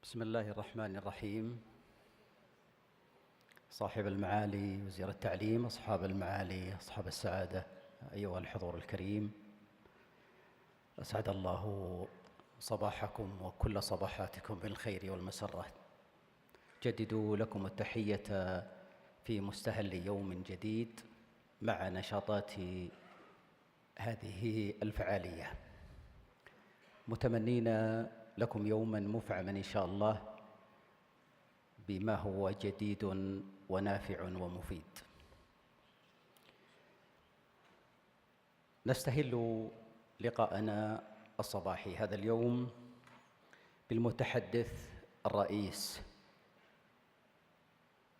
بسم الله الرحمن الرحيم. صاحب المعالي وزير التعليم، أصحاب المعالي، أصحاب السعادة، أيها الحضور الكريم، أسعد الله صباحكم وكل صباحاتكم بالخير والمسرة. جددوا لكم التحية في مستهل يوم جديد مع نشاطات هذه الفعالية، متمنين لكم يوما مفعما إن شاء الله بما هو جديد ونافع ومفيد. نستهل لقاءنا الصباحي هذا اليوم بالمتحدث الرئيس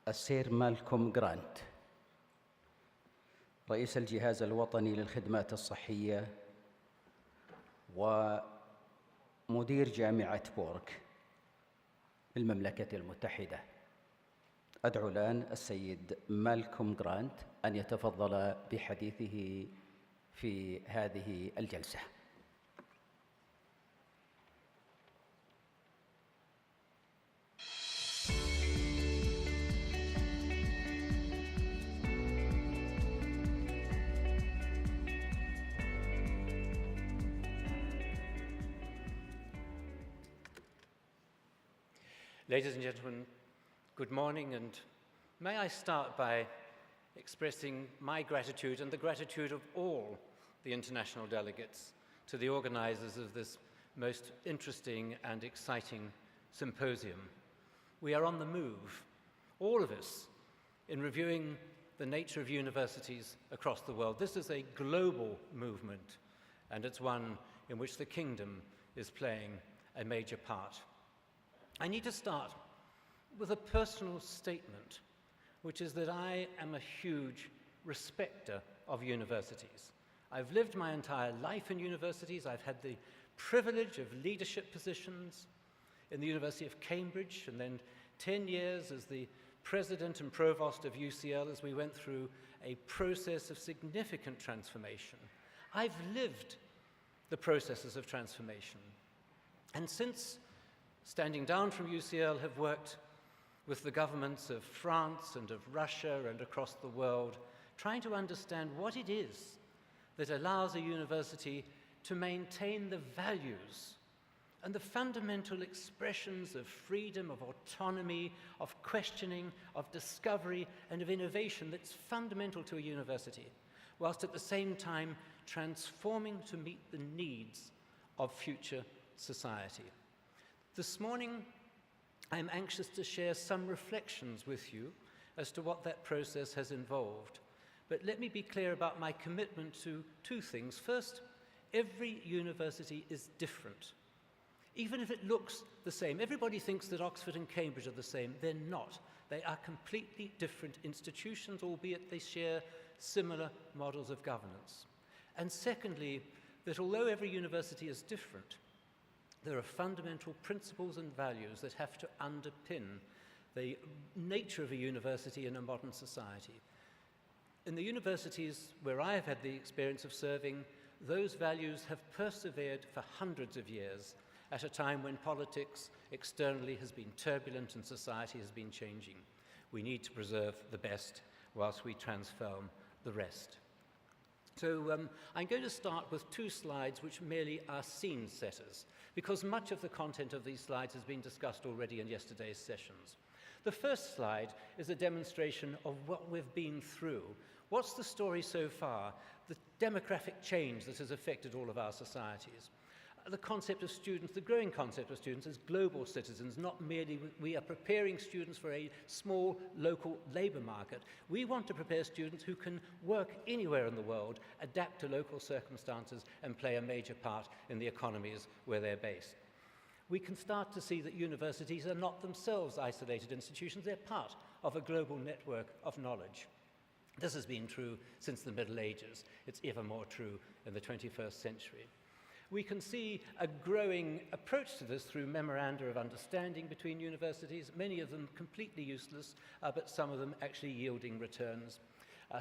السير مالكوم جرانت، رئيس الجهاز الوطني للخدمات الصحية ومدير جامعة بورك بالمملكة المتحدة. أدعو الآن السيد مالكوم جرانت أن يتفضل بحديثه في هذه الجلسة. Ladies and gentlemen, good morning, and may I start by expressing my gratitude and the gratitude of all the international delegates to the organizers of this most interesting and exciting symposium. We are on the move, all of us, in reviewing the nature of universities across the world. This is a global movement, and it's one in which the Kingdom is playing a major part. I need to start with a personal statement, which is that I am a huge respecter of universities. I've lived my entire life in universities. I've had the privilege of leadership positions in the University of Cambridge, and then 10 years as the president and provost of UCL as we went through a process of significant transformation. I've lived the processes of transformation, and since standing down from UCL, have worked with the governments of France and of Russia and across the world, trying to understand what it is that allows a university to maintain the values and the fundamental expressions of freedom, of autonomy, of questioning, of discovery, and of innovation that's fundamental to a university, whilst at the same time transforming to meet the needs of future society. This morning, I'm anxious to share some reflections with you as to what that process has involved. But let me be clear about my commitment to two things. First, every university is different, even if it looks the same. Everybody thinks that Oxford and Cambridge are the same. They're not. They are completely different institutions, albeit they share similar models of governance. And secondly, that although every university is different, there are fundamental principles and values that have to underpin the nature of a university in a modern society. In the universities where I have had the experience of serving, those values have persevered for hundreds of years at a time when politics externally has been turbulent and society has been changing. We need to preserve the best whilst we transform the rest. So I'm going to start with two slides which merely are scene setters, because much of the content of these slides has been discussed already in yesterday's sessions. The first slide is a demonstration of what we've been through. What's the story so far? The demographic change that has affected all of our societies. The concept of students, the growing concept of students as global citizens, not merely we are preparing students for a small local labour market. We want to prepare students who can work anywhere in the world, adapt to local circumstances, and play a major part in the economies where they're based. We can start to see that universities are not themselves isolated institutions. They're part of a global network of knowledge. This has been true since the Middle Ages. It's ever more true in the 21st century. We can see a growing approach to this through memoranda of understanding between universities, many of them completely useless, but some of them actually yielding returns.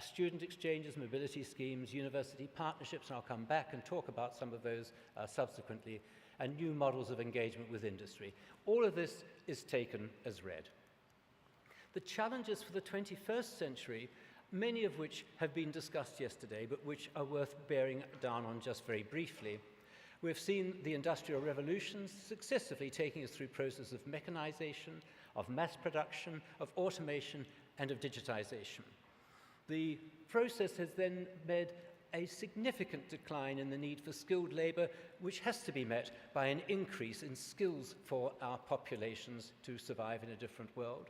Student exchanges, mobility schemes, university partnerships, and I'll come back and talk about some of those subsequently, and new models of engagement with industry. All of this is taken as read. The challenges for the 21st century, many of which have been discussed yesterday, but which are worth bearing down on just very briefly. We've seen the industrial revolutions successively taking us through processes of mechanization, of mass production, of automation, and of digitization. The process has then made a significant decline in the need for skilled labor, which has to be met by an increase in skills for our populations to survive in a different world.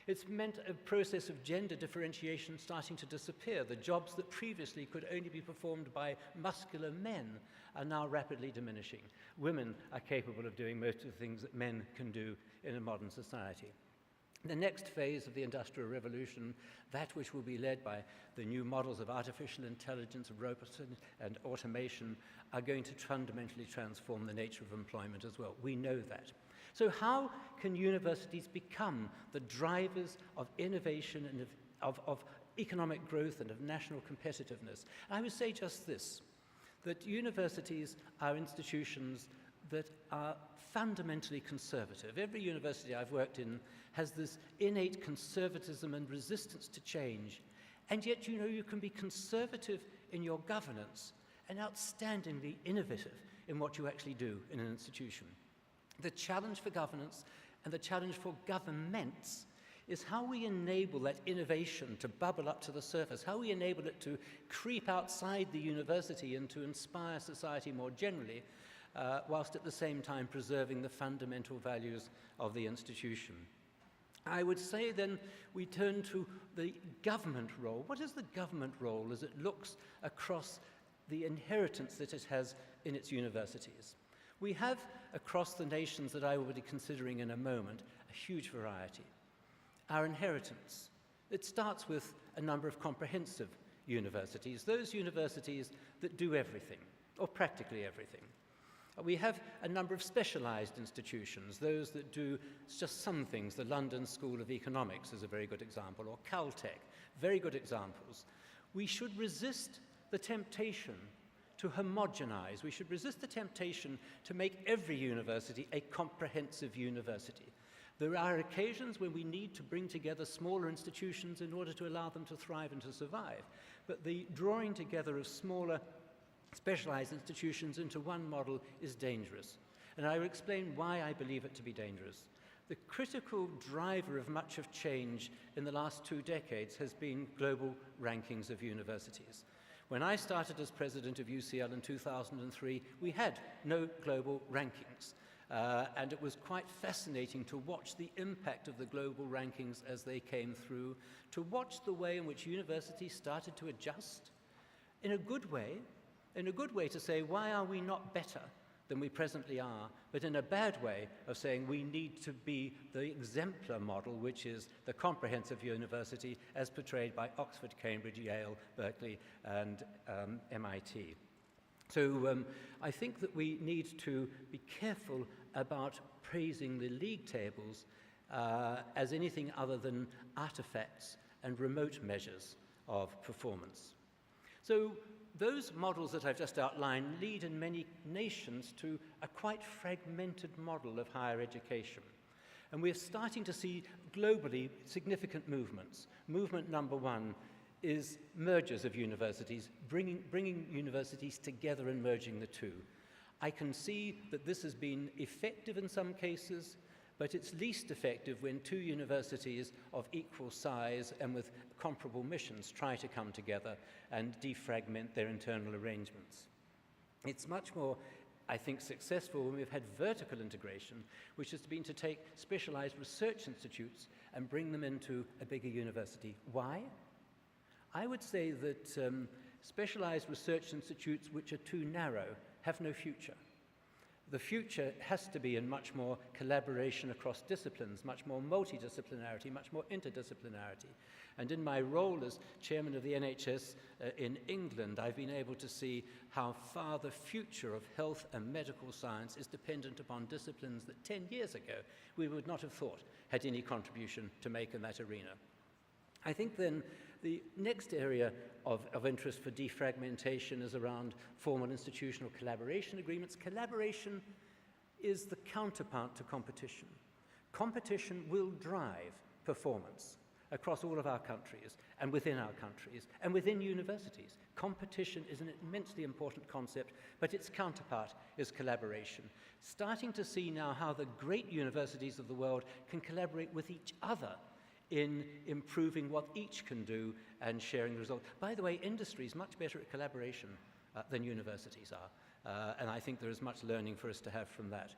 It's meant a process of gender differentiation starting to disappear. The jobs that previously could only be performed by muscular men are now rapidly diminishing. Women are capable of doing most of the things that men can do in a modern society. The next phase of the Industrial Revolution, that which will be led by the new models of artificial intelligence, robots, and automation, are going to fundamentally transform the nature of employment as well. We know that. So how can universities become the drivers of innovation and of economic growth and of national competitiveness? I would say just this, that universities are institutions that are fundamentally conservative. Every university I've worked in has this innate conservatism and resistance to change. And yet, you know, you can be conservative in your governance and outstandingly innovative in what you actually do in an institution. The challenge for governance and the challenge for governments is how we enable that innovation to bubble up to the surface, how we enable it to creep outside the university and to inspire society more generally, whilst at the same time preserving the fundamental values of the institution. I would say then we turn to the government role. What is the government role as it looks across the inheritance that it has in its universities? We have, across the nations that I will be considering in a moment, a huge variety. Our inheritance, it starts with a number of comprehensive universities, those universities that do everything, or practically everything. We have a number of specialized institutions, those that do just some things. The London School of Economics is a very good example, or Caltech, very good examples. We should resist the temptation to homogenize. We should resist the temptation to make every university a comprehensive university. There are occasions when we need to bring together smaller institutions in order to allow them to thrive and to survive. But the drawing together of smaller specialized institutions into one model is dangerous. And I will explain why I believe it to be dangerous. The critical driver of much of change in the last 2 decades has been global rankings of universities. When I started as president of UCL in 2003, we had no global rankings. And it was quite fascinating to watch the impact of the global rankings as they came through, to watch the way in which universities started to adjust in a good way to say, why are we not better than we presently are, but in a bad way of saying we need to be the exemplar model, which is the comprehensive university as portrayed by Oxford, Cambridge, Yale, Berkeley, and MIT. So I think that we need to be careful about praising the league tables as anything other than artifacts and remote measures of performance. So those models that I've just outlined lead in many nations to a quite fragmented model of higher education. And we're starting to see globally significant movements. Movement number one is mergers of universities, bringing universities together and merging the two. I can see that this has been effective in some cases, but it's least effective when 2 universities of equal size and with comparable missions try to come together and defragment their internal arrangements. It's much more, I think, successful when we've had vertical integration, which has been to take specialized research institutes and bring them into a bigger university. Why? I would say that specialized research institutes which are too narrow have no future. The future has to be in much more collaboration across disciplines, much more multidisciplinarity, much more interdisciplinarity. And in my role as chairman of the NHS in England, I've been able to see how far the future of health and medical science is dependent upon disciplines that 10 years ago we would not have thought had any contribution to make in that arena. I think then The next area of interest for defragmentation is around formal institutional collaboration agreements. Collaboration is the counterpart to competition. Competition will drive performance across all of our countries and within our countries and within universities. Competition is an immensely important concept, but its counterpart is collaboration. Starting to see now how the great universities of the world can collaborate with each other in improving what each can do and sharing the results. By the way, industry is much better at collaboration than universities are, and I think there is much learning for us to have from that.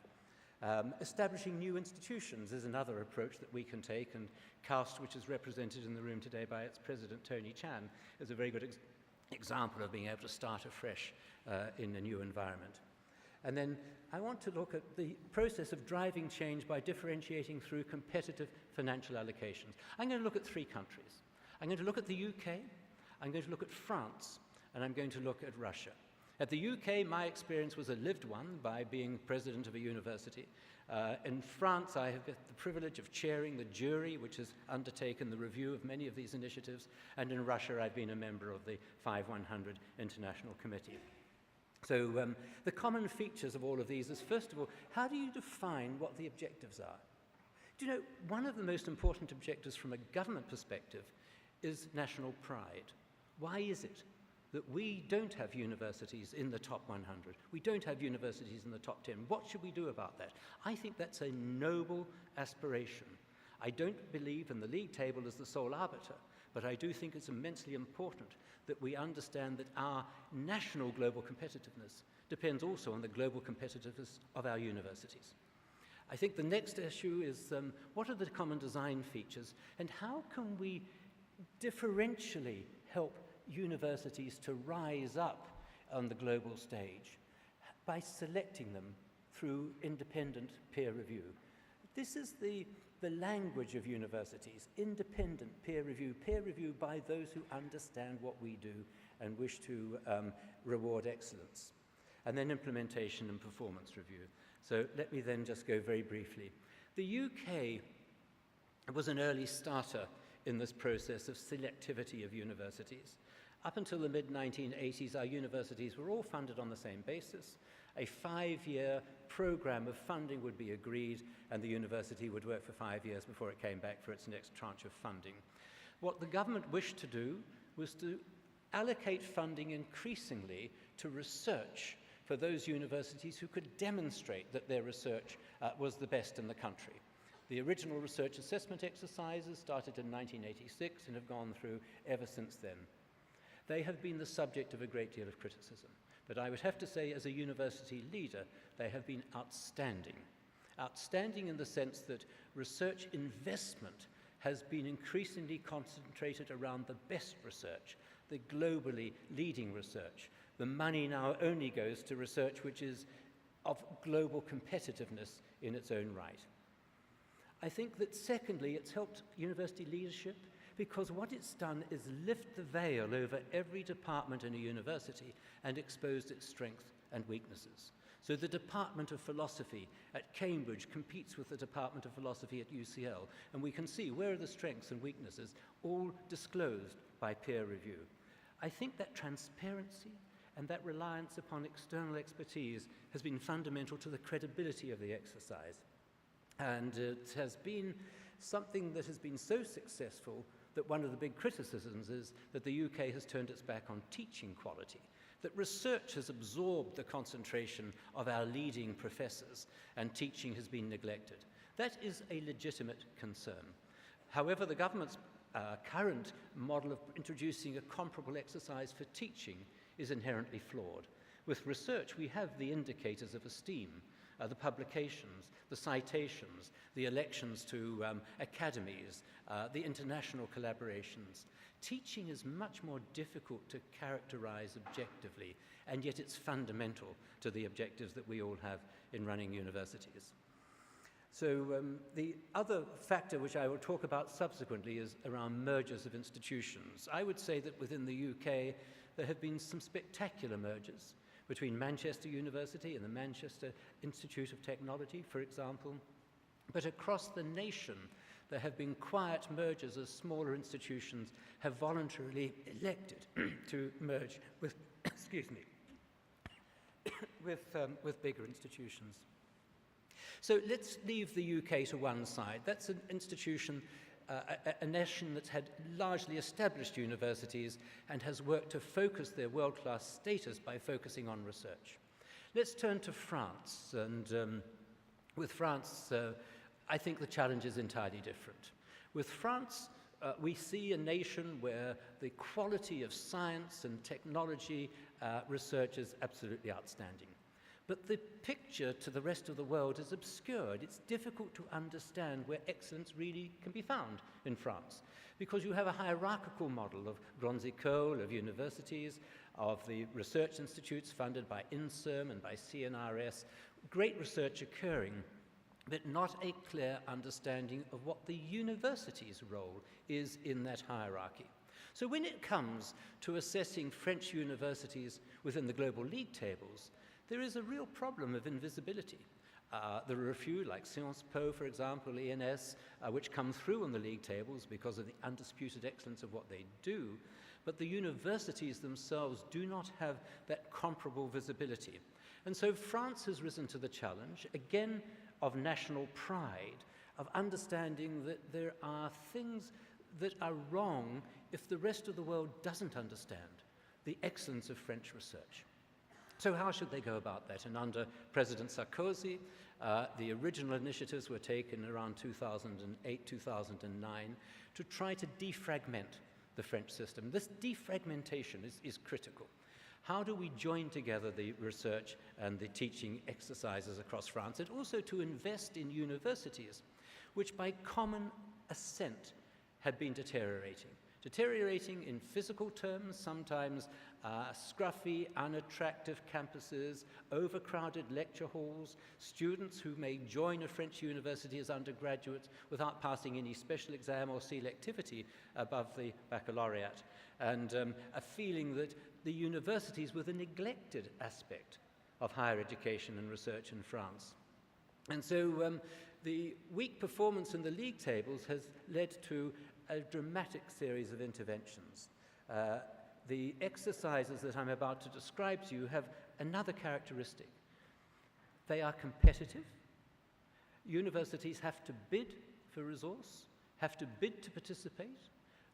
Establishing new institutions is another approach that we can take, and CAST, which is represented in the room today by its president, Tony Chan, is a very good example of being able to start afresh in a new environment. And then I want to look at the process of driving change by differentiating through competitive financial allocations. I'm going to look at 3 countries. I'm going to look at the UK, I'm going to look at France, and I'm going to look at Russia. At the UK, my experience was a lived one by being president of a university. In France, I have got the privilege of chairing the jury, which has undertaken the review of many of these initiatives. And in Russia, I've been a member of the 5100 International Committee. So the common features of all of these is, first of all, how do you define what the objectives are? Do you know, one of the most important objectives from a government perspective is national pride. Why is it that we don't have universities in the top 100? We don't have universities in the top 10. What should we do about that? I think that's a noble aspiration. I don't believe in the league table as the sole arbiter, but I do think it's immensely important that we understand that our national global competitiveness depends also on the global competitiveness of our universities. I think the next issue is what are the common design features, and how can we differentially help universities to rise up on the global stage by selecting them through independent peer review. This is the language of universities, independent peer review by those who understand what we do and wish to reward excellence. And then implementation and performance review. So let me then just go very briefly. The UK was an early starter in this process of selectivity of universities. Up until the mid-1980s, our universities were all funded on the same basis. A 5-year program of funding would be agreed, and the university would work for 5 years before it came back for its next tranche of funding. What the government wished to do was to allocate funding increasingly to research for those universities who could demonstrate that their research was the best in the country. The original research assessment exercises started in 1986 and have gone through ever since then. They have been the subject of a great deal of criticism, but I would have to say as a university leader, they have been outstanding. Outstanding in the sense that research investment has been increasingly concentrated around the best research, the globally leading research. The money now only goes to research which is of global competitiveness in its own right. I think that secondly, it's helped university leadership because what it's done is lift the veil over every department in a university and exposed its strengths and weaknesses. So the Department of Philosophy at Cambridge competes with the Department of Philosophy at UCL, and we can see where are the strengths and weaknesses, all disclosed by peer review. I think that transparency and that reliance upon external expertise has been fundamental to the credibility of the exercise. And it has been something that has been so successful that one of the big criticisms is that the UK has turned its back on teaching quality, that research has absorbed the concentration of our leading professors and teaching has been neglected. That is a legitimate concern. However, the government's current model of introducing a comparable exercise for teaching is inherently flawed. With research, we have the indicators of esteem, the publications, the citations, the elections to academies, the international collaborations. Teaching is much more difficult to characterize objectively, and yet it's fundamental to the objectives that we all have in running universities. So the other factor which I will talk about subsequently is around mergers of institutions. I would say that within the UK there have been some spectacular mergers between Manchester University and the Manchester Institute of Technology, for example. But across the nation, There have been quiet mergers as smaller institutions have voluntarily elected to merge with, excuse me, with bigger institutions. So let's leave the UK to one side. That's an institution, a nation that's had largely established universities and has worked to focus their world-class status by focusing on research. Let's turn to France, and with France, I think the challenge is entirely different. With France, we see a nation where the quality of science and technology research is absolutely outstanding. But the picture to the rest of the world is obscured. It's difficult to understand where excellence really can be found in France, because you have a hierarchical model of grandes écoles, of universities, of the research institutes funded by INSERM and by CNRS, great research occurring, but not a clear understanding of what the university's role is in that hierarchy. So when it comes to assessing French universities within the global league tables, there is a real problem of invisibility. There are a few, like Sciences Po, for example, ENS, which come through on the league tables because of the undisputed excellence of what they do, but the universities themselves do not have that comparable visibility. And so France has risen to the challenge, again, of national pride, of understanding that there are things that are wrong if the rest of the world doesn't understand the excellence of French research. So how should they go about that? And under President Sarkozy, the original initiatives were taken around 2008, 2009 to try to defragment the French system. This defragmentation is critical. How do we join together the research and the teaching exercises across France, and also to invest in universities, which by common assent had been deteriorating in physical terms, sometimes scruffy, unattractive campuses, overcrowded lecture halls, students who may join a French university as undergraduates without passing any special exam or selectivity above the baccalaureate, and a feeling that the universities were the neglected aspect of higher education and research in France. And so the weak performance in the league tables has led to a dramatic series of interventions. The exercises that I'm about to describe to you have another characteristic. They are competitive. Universities have to bid for resource, have to bid to participate.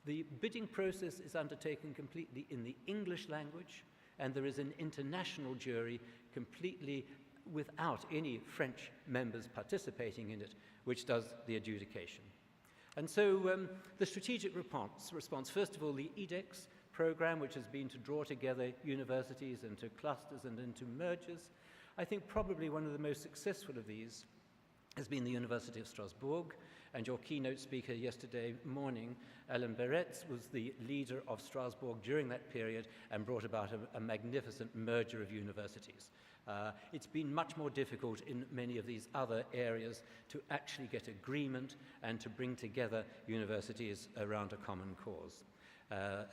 The bidding process is undertaken completely in the English language, and there is an international jury completely without any French members participating in it, which does the adjudication. And so the strategic response, first of all, the EDEX program, which has been to draw together universities into clusters and into mergers. I think probably one of the most successful of these has been the University of Strasbourg, and your keynote speaker yesterday morning, Ellen Beretz, was the leader of Strasbourg during that period and brought about a magnificent merger of universities. It's been much more difficult in many of these other areas to actually get agreement and to bring together universities around a common cause.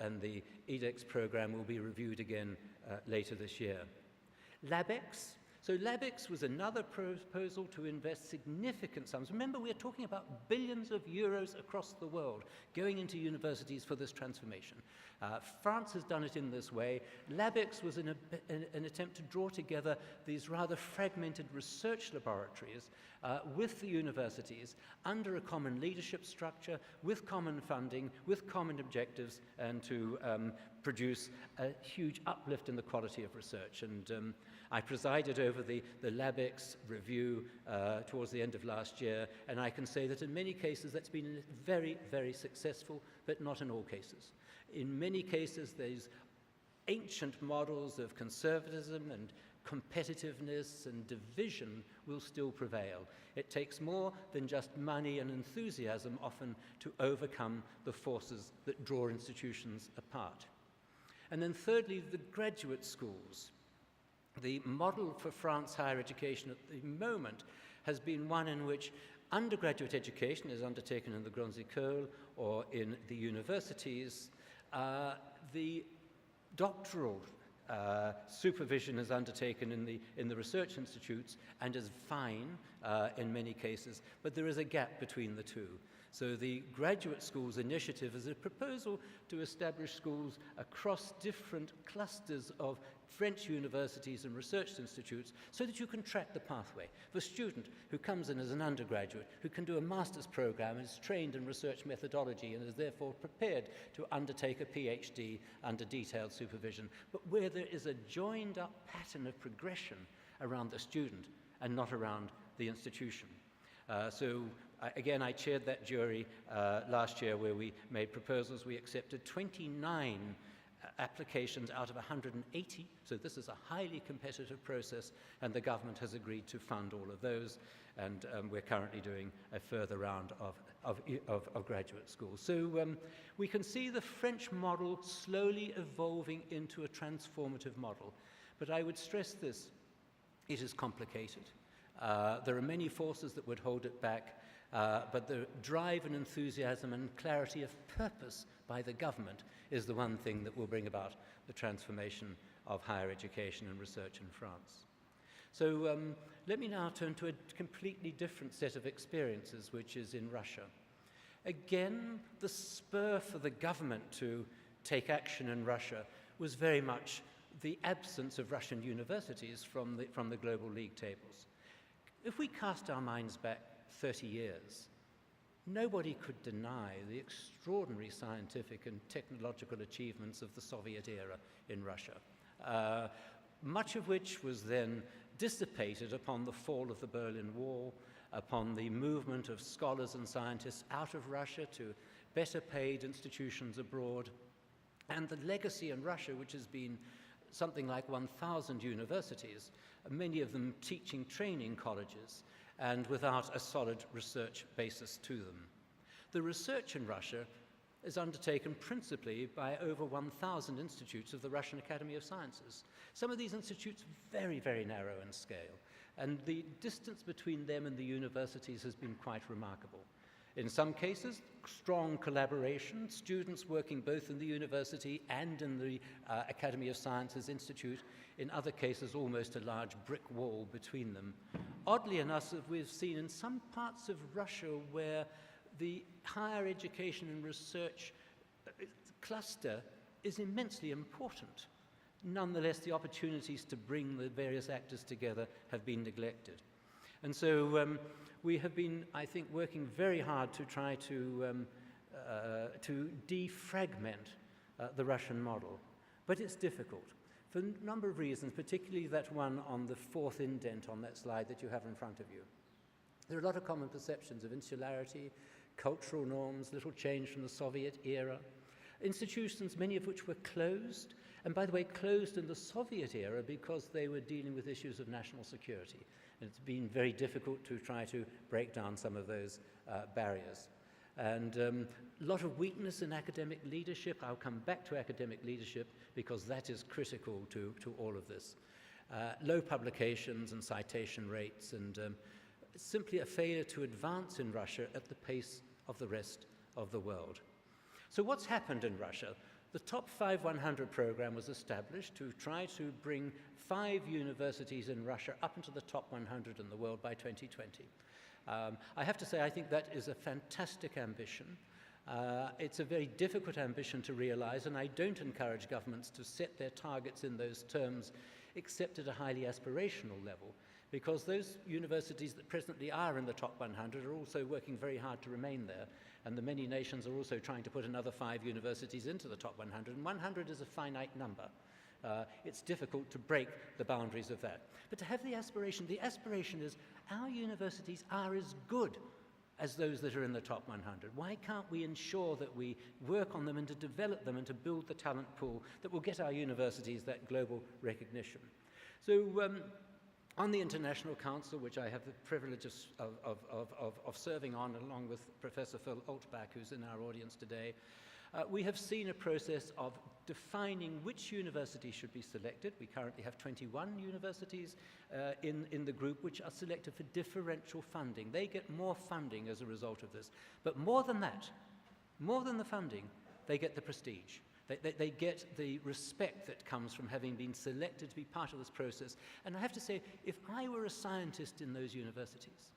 And the EDEX program will be reviewed again later this year. LabEx. So LabEx was another proposal to invest significant sums. Remember, we're talking about billions of euros across the world going into universities for this transformation. France has done it in this way. LabEx was an attempt to draw together these rather fragmented research laboratories with the universities under a common leadership structure, with common funding, with common objectives, and to produce a huge uplift in the quality of research. And I presided over the LabEx review towards the end of last year, and I can say that in many cases that's been very, very successful, but not in all cases. In many cases, these ancient models of conservatism and competitiveness and division will still prevail. It takes more than just money and enthusiasm often to overcome the forces that draw institutions apart. And then thirdly, the graduate schools. The model for France higher education at the moment has been one in which undergraduate education is undertaken in the grandes écoles or in the universities. The doctoral supervision is undertaken in the research institutes and is fine in many cases, but there is a gap between the two. So the Graduate Schools Initiative is a proposal to establish schools across different clusters of French universities and research institutes so that you can track the pathway. For a student who comes in as an undergraduate, who can do a master's program and is trained in research methodology and is therefore prepared to undertake a PhD under detailed supervision, but where there is a joined up pattern of progression around the student and not around the institution. Again, I chaired that jury last year where we made proposals. We accepted 29 applications out of 180, so this is a highly competitive process, and the government has agreed to fund all of those, and we're currently doing a further round of graduate schools. So we can see the French model slowly evolving into a transformative model, but I would stress this: it is complicated. There are many forces that would hold it back, but the drive and enthusiasm and clarity of purpose by the government is the one thing that will bring about the transformation of higher education and research in France. So let me now turn to a completely different set of experiences, which is in Russia. Again, the spur for the government to take action in Russia was very much the absence of Russian universities from the global league tables. If we cast our minds back 30 years, nobody could deny the extraordinary scientific and technological achievements of the Soviet era in Russia, much of which was then dissipated upon the fall of the Berlin Wall, upon the movement of scholars and scientists out of Russia to better paid institutions abroad, and the legacy in Russia, which has been something like 1,000 universities, many of them teaching training colleges, and without a solid research basis to them. The research in Russia is undertaken principally by over 1,000 institutes of the Russian Academy of Sciences. Some of these institutes are very, very narrow in scale, and the distance between them and the universities has been quite remarkable. In some cases, strong collaboration, students working both in the university and in the Academy of Sciences Institute. In other cases, almost a large brick wall between them. Oddly enough, we've seen in some parts of Russia where the higher education and research cluster is immensely important. Nonetheless, the opportunities to bring the various actors together have been neglected. And so we have been, I think, working very hard to try to defragment the Russian model. But it's difficult for a number of reasons, particularly that one on the fourth indent on that slide that you have in front of you. There are a lot of common perceptions of insularity, cultural norms, little change from the Soviet era. Institutions, many of which were closed, and by the way, closed in the Soviet era because they were dealing with issues of national security. And it's been very difficult to try to break down some of those barriers. And a lot of weakness in academic leadership. I'll come back to academic leadership because that is critical to all of this. Low publications and citation rates, and simply a failure to advance in Russia at the pace of the rest of the world. So what's happened in Russia? The Top 5 100 program was established to try to bring 5 universities in Russia up into the top 100 in the world by 2020. I have to say, I think that is a fantastic ambition. It's a very difficult ambition to realize, and I don't encourage governments to set their targets in those terms, except at a highly aspirational level, because those universities that presently are in the top 100 are also working very hard to remain there, and the many nations are also trying to put another 5 universities into the top 100, and 100 is a finite number. It's difficult to break the boundaries of that. But to have the aspiration is our universities are as good as those that are in the top 100. Why can't we ensure that we work on them and to develop them and to build the talent pool that will get our universities that global recognition? So on the International Council, which I have the privilege of serving on along with Professor Phil Altbach, who's in our audience today, we have seen a process of defining which universities should be selected. We currently have 21 universities in the group which are selected for differential funding. They get more funding as a result of this. But more than that, more than the funding, they get the prestige. They get the respect that comes from having been selected to be part of this process. And I have to say, if I were a scientist in those universities,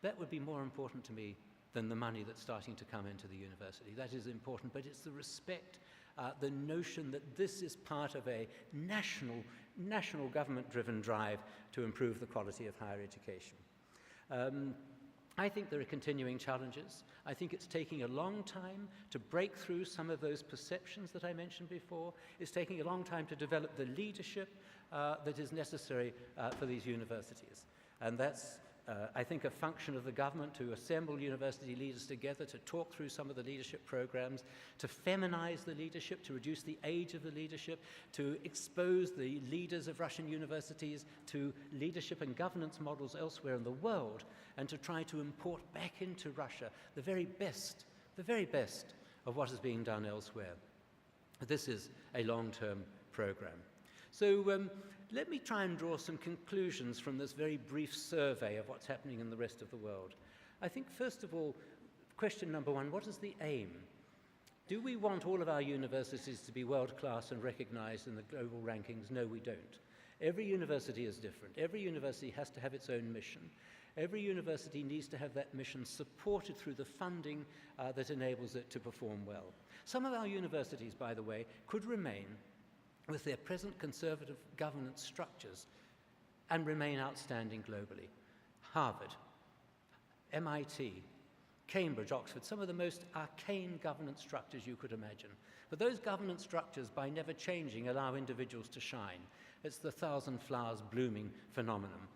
that would be more important to me than the money that's starting to come into the university. That is important, but it's the respect, the notion that this is part of a national government-driven drive to improve the quality of higher education. I think there are continuing challenges. I think it's taking a long time to break through some of those perceptions that I mentioned before. It's taking a long time to develop the leadership that is necessary for these universities. And that's, I think, a function of the government to assemble university leaders together to talk through some of the leadership programs, to feminize the leadership, to reduce the age of the leadership, to expose the leaders of Russian universities to leadership and governance models elsewhere in the world, and to try to import back into Russia the very best of what is being done elsewhere. This is a long-term program. So let me try and draw some conclusions from this very brief survey of what's happening in the rest of the world. I think, first of all, question number one, what is the aim? Do we want all of our universities to be world-class and recognized in the global rankings? No, we don't. Every university is different. Every university has to have its own mission. Every university needs to have that mission supported through the funding that enables it to perform well. Some of our universities, by the way, could remain with their present conservative governance structures and remain outstanding globally. Harvard, MIT, Cambridge, Oxford, some of the most arcane governance structures you could imagine. But those governance structures, by never changing, allow individuals to shine. It's the thousand flowers blooming phenomenon.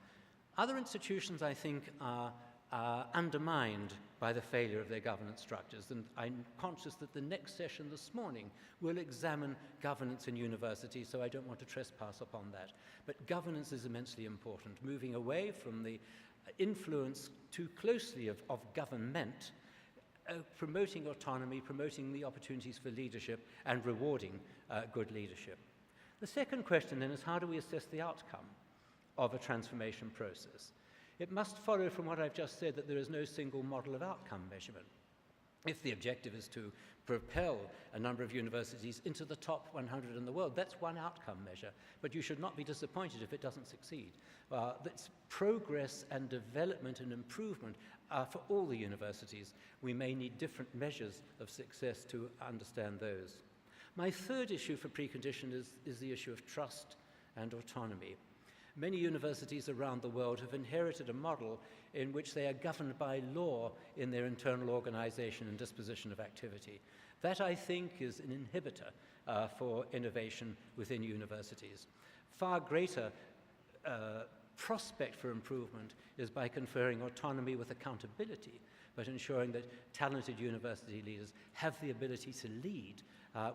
Other institutions, I think, are undermined by the failure of their governance structures, and I'm conscious that the next session this morning will examine governance in universities, so I don't want to trespass upon that. But governance is immensely important, moving away from the influence too closely of government, promoting autonomy, promoting the opportunities for leadership, and rewarding good leadership. The second question then is, how do we assess the outcome of a transformation process? It must follow from what I've just said that there is no single model of outcome measurement. If the objective is to propel a number of universities into the top 100 in the world, that's one outcome measure, but you should not be disappointed if it doesn't succeed. That's progress and development and improvement for all the universities. We may need different measures of success to understand those. My third issue for precondition is the issue of trust and autonomy. Many universities around the world have inherited a model in which they are governed by law in their internal organization and disposition of activity. That, I think, is an inhibitor for innovation within universities. Far greater prospect for improvement is by conferring autonomy with accountability, but ensuring that talented university leaders have the ability to lead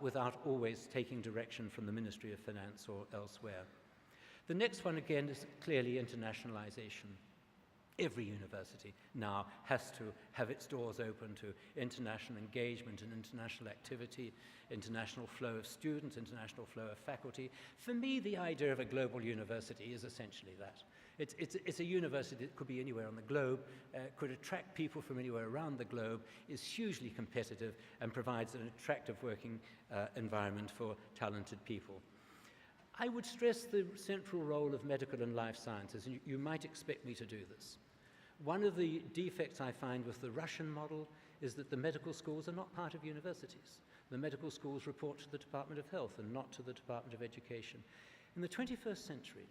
without always taking direction from the Ministry of Finance or elsewhere. The next one, again, is clearly internationalization. Every university now has to have its doors open to international engagement and international activity, international flow of students, international flow of faculty. For me, the idea of a global university is essentially that. It's a university that could be anywhere on the globe, could attract people from anywhere around the globe, is hugely competitive, and provides an attractive working environment for talented people. I would stress the central role of medical and life sciences, and you might expect me to do this. One of the defects I find with the Russian model is that the medical schools are not part of universities. The medical schools report to the Department of Health and not to the Department of Education. In the 21st century,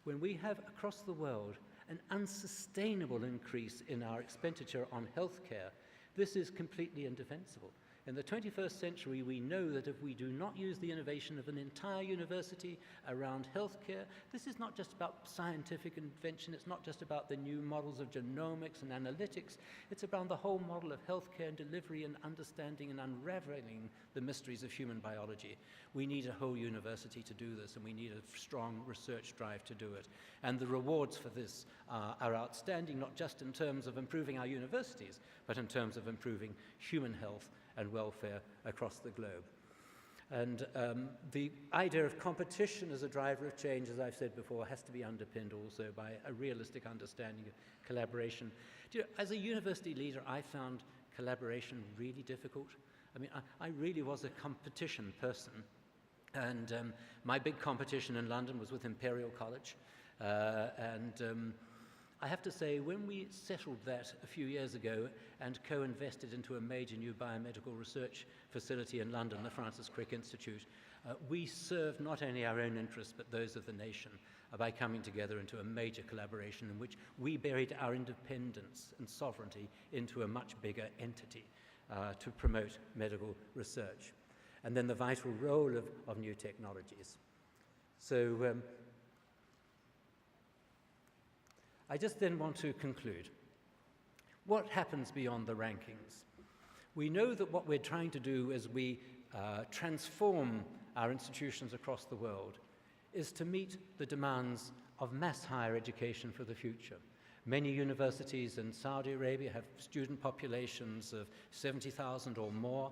when we have across the world an unsustainable increase in our expenditure on healthcare, this is completely indefensible. In the 21st century, we know that if we do not use the innovation of an entire university around healthcare, this is not just about scientific invention, it's not just about the new models of genomics and analytics, it's around the whole model of healthcare and delivery and understanding and unraveling the mysteries of human biology. We need a whole university to do this, and we need a strong research drive to do it. And the rewards for this are outstanding, not just in terms of improving our universities, but in terms of improving human health and welfare across the globe. And the idea of competition as a driver of change, as I've said before, has to be underpinned also by a realistic understanding of collaboration. As a university leader, I found collaboration really difficult. I mean, I really was a competition person. And my big competition in London was with Imperial College. I have to say, when we settled that a few years ago and co-invested into a major new biomedical research facility in London, the Francis Crick Institute, we served not only our own interests but those of the nation by coming together into a major collaboration in which we buried our independence and sovereignty into a much bigger entity to promote medical research. And then the vital role of new technologies. So I just then want to conclude. What happens beyond the rankings? We know that what we're trying to do as we transform our institutions across the world is to meet the demands of mass higher education for the future. Many universities in Saudi Arabia have student populations of 70,000 or more.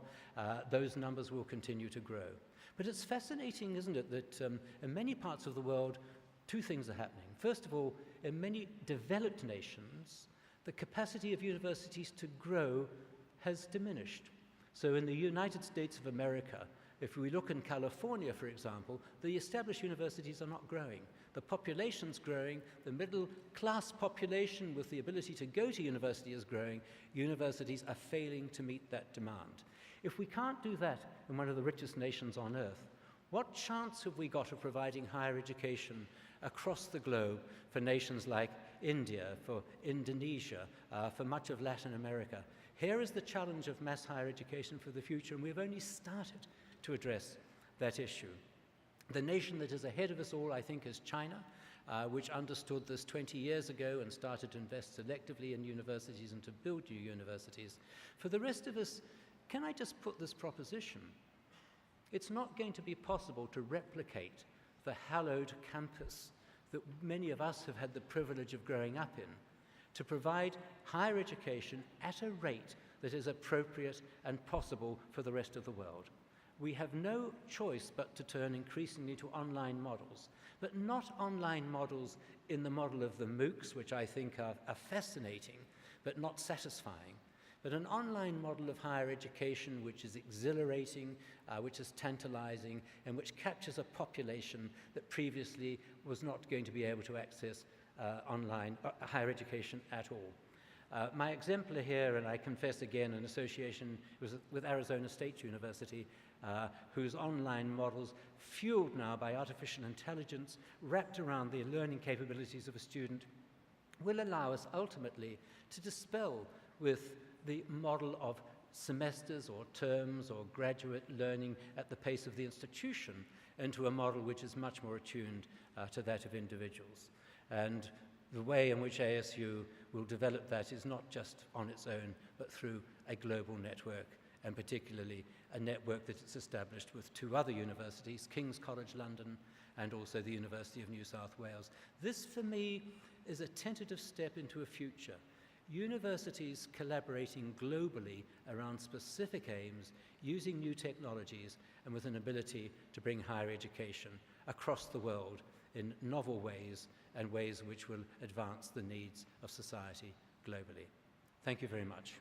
Those numbers will continue to grow. But it's fascinating, isn't it, that in many parts of the world, two things are happening. First of all, in many developed nations, the capacity of universities to grow has diminished. So in the United States of America, if we look in California, for example, the established universities are not growing. The population's growing, the middle class population with the ability to go to university is growing. Universities are failing to meet that demand. If we can't do that in one of the richest nations on earth, what chance have we got of providing higher education across the globe for nations like India, for Indonesia, for much of Latin America? Here is the challenge of mass higher education for the future, and we've only started to address that issue. The nation that is ahead of us all, I think, is China, which understood this 20 years ago and started to invest selectively in universities and to build new universities. For the rest of us, can I just put this proposition? It's not going to be possible to replicate the hallowed campus that many of us have had the privilege of growing up in, to provide higher education at a rate that is appropriate and possible for the rest of the world. We have no choice but to turn increasingly to online models, but not online models in the model of the MOOCs, which I think are fascinating, but not satisfying, but an online model of higher education which is exhilarating, which is tantalizing, and which captures a population that previously was not going to be able to access online higher education at all. My exemplar here, and I confess again, an association with Arizona State University, whose online models, fueled now by artificial intelligence, wrapped around the learning capabilities of a student, will allow us ultimately to dispel with the model of semesters or terms or graduate learning at the pace of the institution into a model which is much more attuned to that of individuals. And the way in which ASU will develop that is not just on its own, but through a global network, and particularly a network that it's established with two other universities, King's College London and also the University of New South Wales. This, for me, is a tentative step into a future. Universities collaborating globally around specific aims, using new technologies, and with an ability to bring higher education across the world in novel ways and ways which will advance the needs of society globally. Thank you very much.